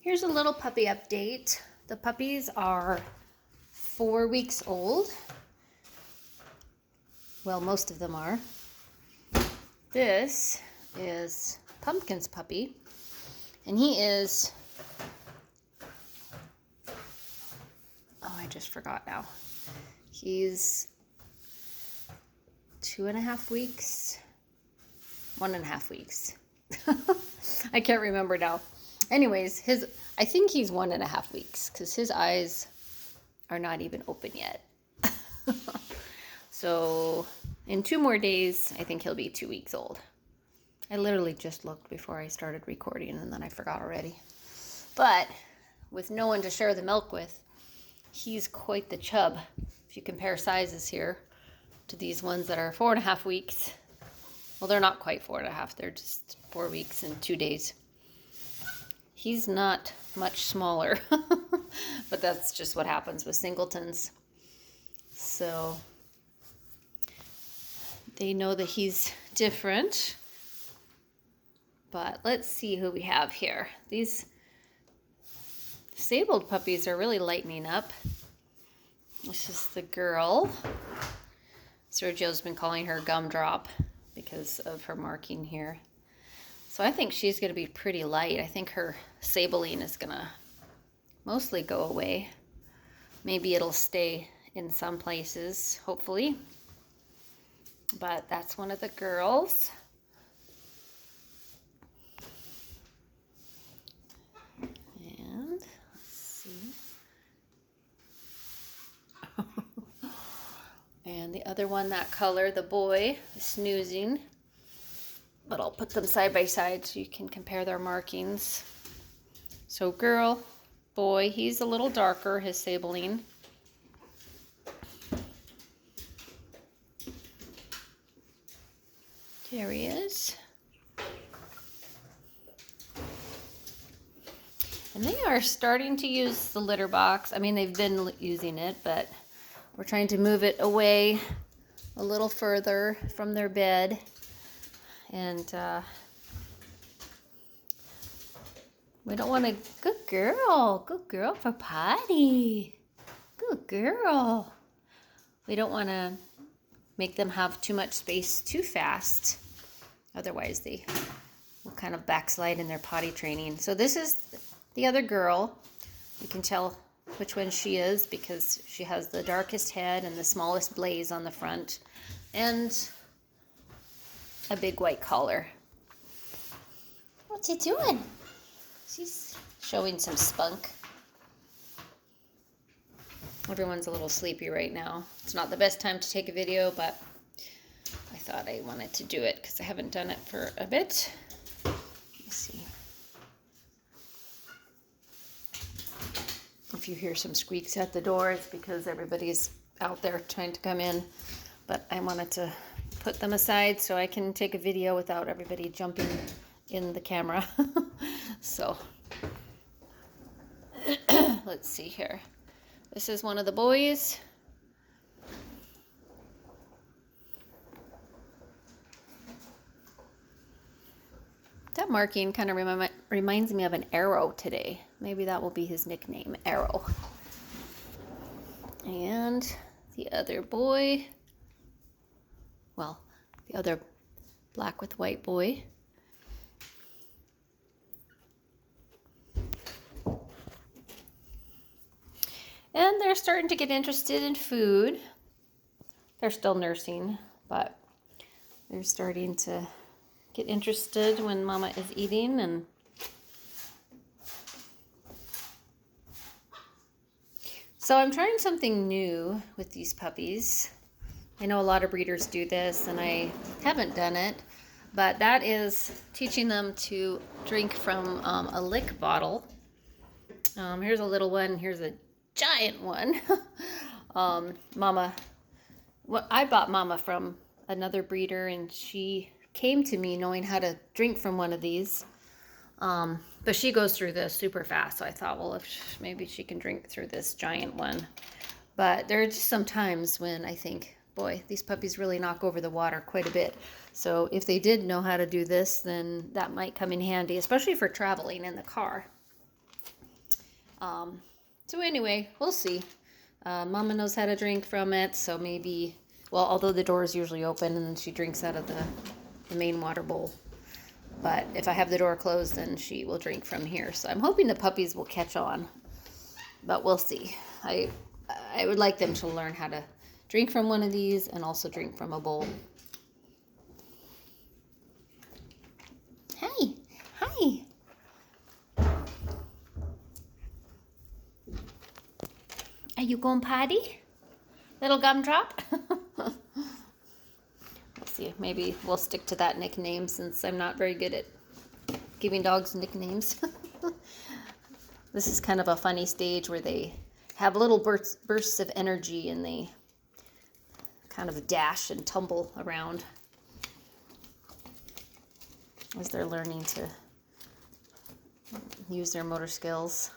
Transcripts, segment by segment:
Here's a little puppy update. The puppies are 4 weeks old. Well, most of them are. This is Pumpkin's puppy, and he is, oh, I just forgot now. He's 2.5 weeks, 1.5 weeks. I can't remember now. Anyways, I think he's 1.5 weeks because his eyes are not even open yet. So in 2 more days, I think he'll be 2 weeks old. I literally just looked before I started recording and then I forgot already. But with no one to share the milk with, he's quite the chub. If you compare sizes here to these ones that are 4.5 weeks. Well, they're not quite 4.5. They're just 4 weeks and 2 days. He's not much smaller, but that's just what happens with singletons. So they know that he's different. But let's see who we have here. These disabled puppies are really lightening up. This is the girl. Sergio's been calling her Gumdrop because of her marking here. So I think she's going to be pretty light. I think her sabling is going to mostly go away. Maybe it'll stay in some places, hopefully. But that's one of the girls. And let's see. And the other one, that color, the boy, is snoozing. But I'll put them side by side so you can compare their markings. So girl, boy, he's a little darker, his sabling. There he is. And they are starting to use the litter box. I mean, they've been using it, but we're trying to move it away a little further from their bed. And we don't want to, good girl for potty. Good girl. We don't want to make them have too much space too fast. Otherwise they will kind of backslide in their potty training. So this is the other girl. You can tell which one she is because she has the darkest head and the smallest blaze on the front. And a big white collar. What's he doing? She's showing some spunk. Everyone's a little sleepy right now. It's not the best time to take a video, but I thought I wanted to do it because I haven't done it for a bit. Let's see. If you hear some squeaks at the door, it's because everybody's out there trying to come in. But I wanted to put them aside so I can take a video without everybody jumping in the camera. So let's see here. This is one of the boys. That marking kind of reminds me of an arrow today. Maybe that will be his nickname, Arrow. And the other boy, well, the other black with white boy. And they're starting to get interested in food. They're still nursing, but they're starting to get interested when Mama is eating. And so I'm trying something new with these puppies. I know a lot of breeders do this, and I haven't done it, but that is teaching them to drink from a lick bottle. Here's a little one. Here's a giant one. I bought Mama from another breeder, and she came to me knowing how to drink from one of these. But she goes through this super fast, so I thought, well, maybe she can drink through this giant one. But there are just some times when I think, boy, these puppies really knock over the water quite a bit. So if they did know how to do this, then that might come in handy, especially for traveling in the car. So anyway, we'll see. Mama knows how to drink from it, so maybe, well, although the door is usually open and she drinks out of the main water bowl. But if I have the door closed, then she will drink from here. So I'm hoping the puppies will catch on, but we'll see. I would like them to learn how to drink from one of these and also drink from a bowl. Hi, hi. Are you going potty? Little gumdrop? Let's see, maybe we'll stick to that nickname since I'm not very good at giving dogs nicknames. This is kind of a funny stage where they have little bursts of energy and they kind of dash and tumble around as they're learning to use their motor skills.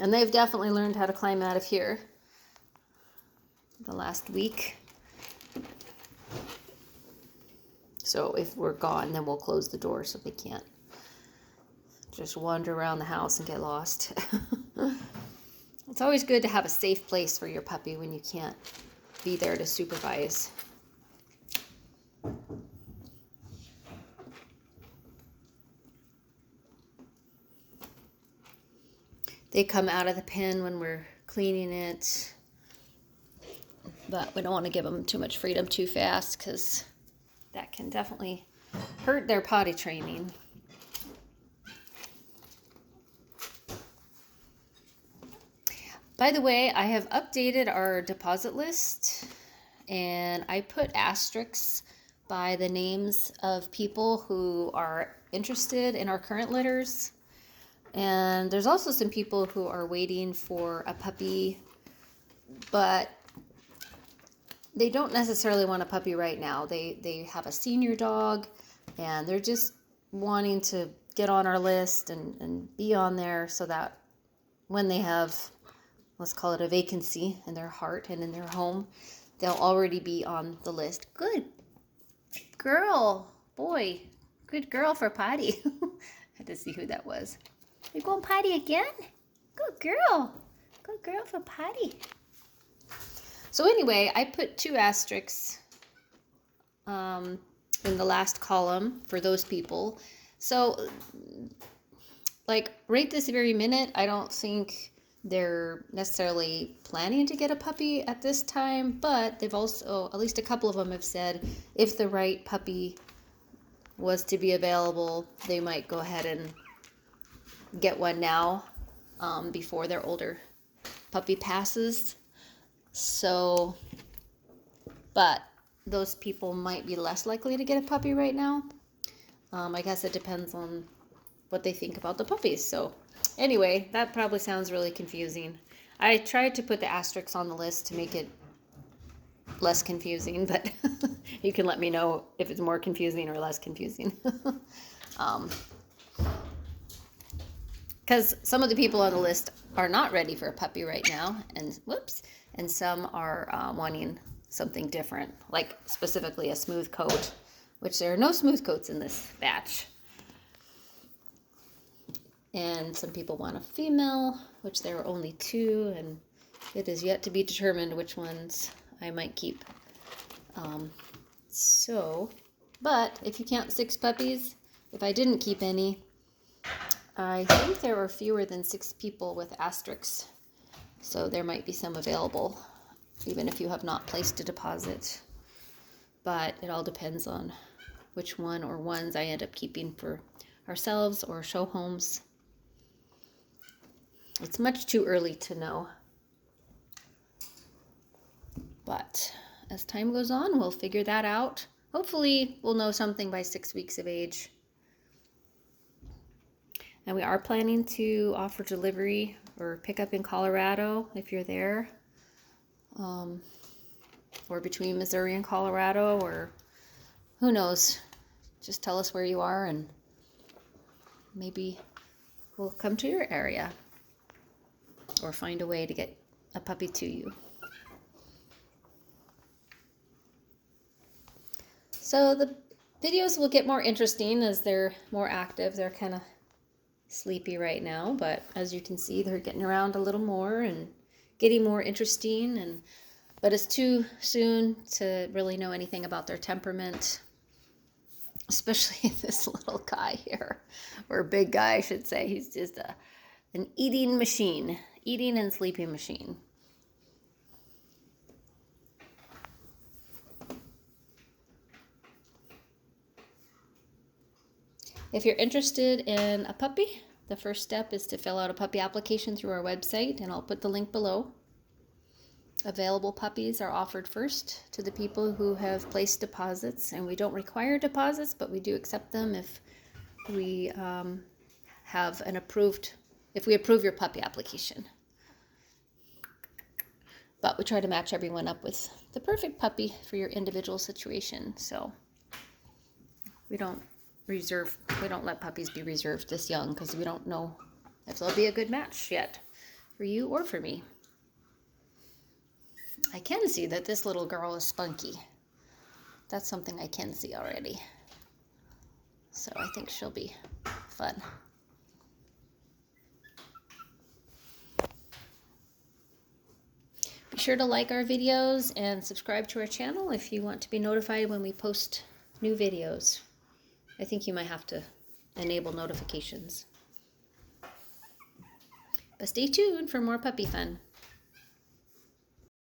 And they've definitely learned how to climb out of here the last week. So if we're gone, then we'll close the door so they can't just wander around the house and get lost. It's always good to have a safe place for your puppy when you can't be there to supervise. They come out of the pen when we're cleaning it, but we don't want to give them too much freedom too fast because that can definitely hurt their potty training. By the way, I have updated our deposit list and I put asterisks by the names of people who are interested in our current litters. And there's also some people who are waiting for a puppy, but they don't necessarily want a puppy right now. They have a senior dog and they're just wanting to get on our list and be on there so that when they have, let's call it a vacancy in their heart and in their home, they'll already be on the list. Good girl, boy, good girl for potty. I had to see who that was. You're going potty again? Good girl. Good girl for potty. So anyway, I put 2 asterisks in the last column for those people. So, like, right this very minute, I don't think they're necessarily planning to get a puppy at this time, but they've also, at least a couple of them have said, if the right puppy was to be available, they might go ahead and get one now before their older puppy passes. So, but those people might be less likely to get a puppy right now. I guess it depends on what they think about the puppies. So anyway, that probably sounds really confusing. I tried to put the asterisks on the list to make it less confusing, but you can let me know if it's more confusing or less confusing. Because some of the people on the list are not ready for a puppy right now, and some are wanting something different, like specifically a smooth coat, which there are no smooth coats in this batch. And some people want a female, which there are only 2, and it is yet to be determined which ones I might keep. But if you count 6 puppies, if I didn't keep any, I think there are fewer than 6 people with asterisks, so there might be some available, even if you have not placed a deposit. But it all depends on which one or ones I end up keeping for ourselves or show homes. It's much too early to know. But as time goes on, we'll figure that out. Hopefully, we'll know something by 6 weeks of age. And we are planning to offer delivery or pickup in Colorado if you're there, or between Missouri and Colorado, or who knows. Just tell us where you are and maybe we'll come to your area or find a way to get a puppy to you. So the videos will get more interesting as they're more active. They're kind of sleepy right now, but as you can see, they're getting around a little more and getting more interesting, but it's too soon to really know anything about their temperament, especially this little guy here, or big guy, I should say. He's just an eating machine, eating and sleeping machine. If you're interested in a puppy, the first step is to fill out a puppy application through our website, and I'll put the link below. Available puppies are offered first to the people who have placed deposits, and we don't require deposits, but we do accept them if we have an if we approve your puppy application. But we try to match everyone up with the perfect puppy for your individual situation, so we don't let puppies be reserved this young because we don't know if they'll be a good match yet for you or for me. I can see that this little girl is spunky. That's something I can see already. So I think she'll be fun. Be sure to like our videos and subscribe to our channel if you want to be notified when we post new videos. I think you might have to enable notifications. But stay tuned for more puppy fun.